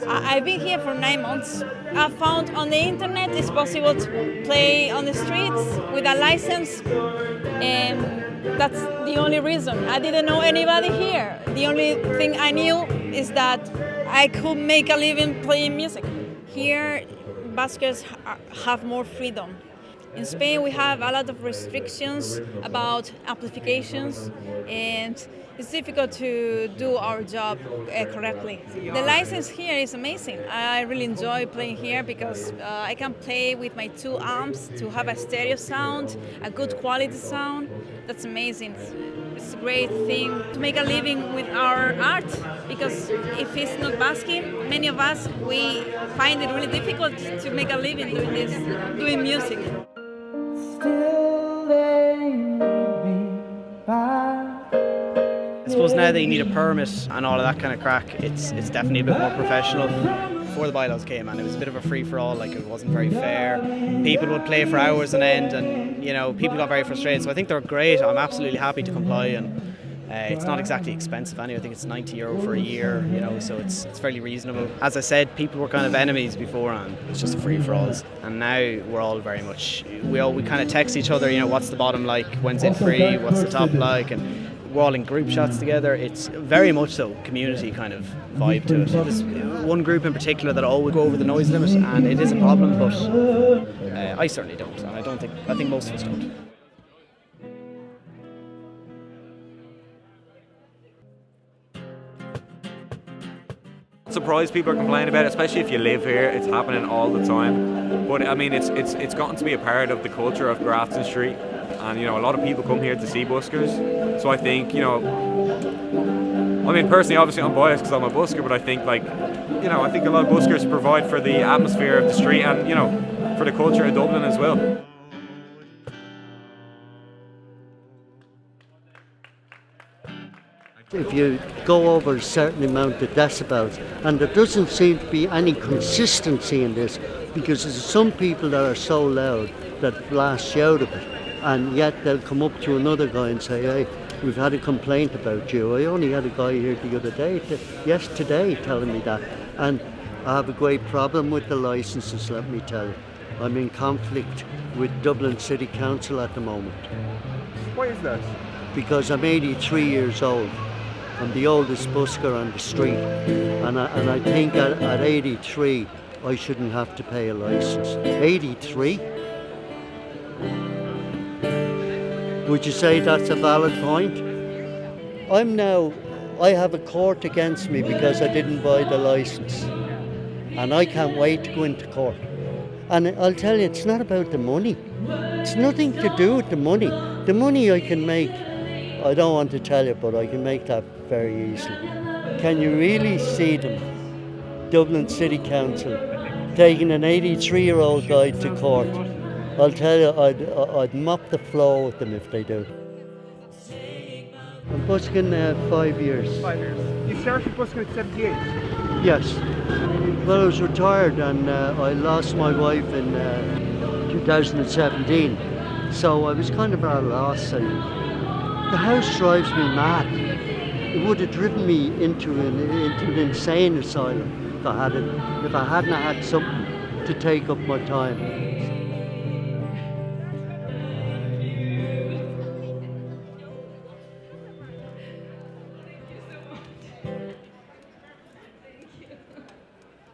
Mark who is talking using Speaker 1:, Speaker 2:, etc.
Speaker 1: I've been here for 9 months. I found on the internet it's possible to play on the streets with a license, and that's the only reason. I didn't know anybody here. The only thing I knew is that I could make a living playing music. Here, buskers have more freedom. In Spain, we have a lot of restrictions about amplifications, and it's difficult to do our job correctly. The license here is amazing. I really enjoy playing here because I can play with my 2 amps to have a stereo sound, a good quality sound. That's amazing. It's a great thing to make a living with our art, because if it's not busking, many of us, we find it really difficult to make a living doing this, doing music.
Speaker 2: I suppose now that you need a permit and all of that kind of crack, it's definitely a bit more professional. Before the bylaws came, and it was a bit of a free-for-all, like it wasn't very fair. People would play for hours on end, and people got very frustrated. So I think they're great. I'm absolutely happy to comply, and it's not exactly expensive anyway. I think it's €90 for a year, so it's fairly reasonable. As I said, people were kind of enemies before, and it's just a free-for-all. And now we're all very much, we kind of text each other, what's the bottom like, when's it free, what's the top like, and we're all in group shots together. It's very much so community kind of vibe to it. There's one group in particular that always go over the noise limit, and it is a problem, but I certainly don't, and I think most of us don't.
Speaker 3: Surprised people are complaining about it, especially if you live here. It's happening all the time. But I mean, it's gotten to be a part of the culture of Grafton Street, and a lot of people come here to see buskers. So I think personally, obviously I'm biased because I'm a busker, but I think I think a lot of buskers provide for the atmosphere of the street and for the culture of Dublin as well.
Speaker 4: If you go over a certain amount of decibels, and there doesn't seem to be any consistency in this, because there's some people that are so loud that blast you out of it, and yet they'll come up to another guy and say, hey, we've had a complaint about you. I only had a guy here the other day, today, telling me that, and I have a great problem with the licences, let me tell you. I'm in conflict with Dublin City Council at the moment.
Speaker 5: Why is that?
Speaker 4: Because I'm 83 years old. I'm the oldest busker on the street, and I think at 83 I shouldn't have to pay a licence. 83? Would you say that's a valid point? I have a court against me because I didn't buy the licence, and I can't wait to go into court. And I'll tell you, it's not about the money. It's nothing to do with the money. The money I can make, I don't want to tell you, but I can make that very easily. Can you really see them, Dublin City Council, taking an 83-year-old guy to court? I'll tell you, I'd mop the floor with them if they do. I'm busking 5 years.
Speaker 5: 5 years. You started busking at 78?
Speaker 4: Yes. Well, I was retired, and I lost my wife in 2017. So I was kind of at a loss. The house drives me mad. It would have driven me into an insane asylum if I hadn't had something to take up my time.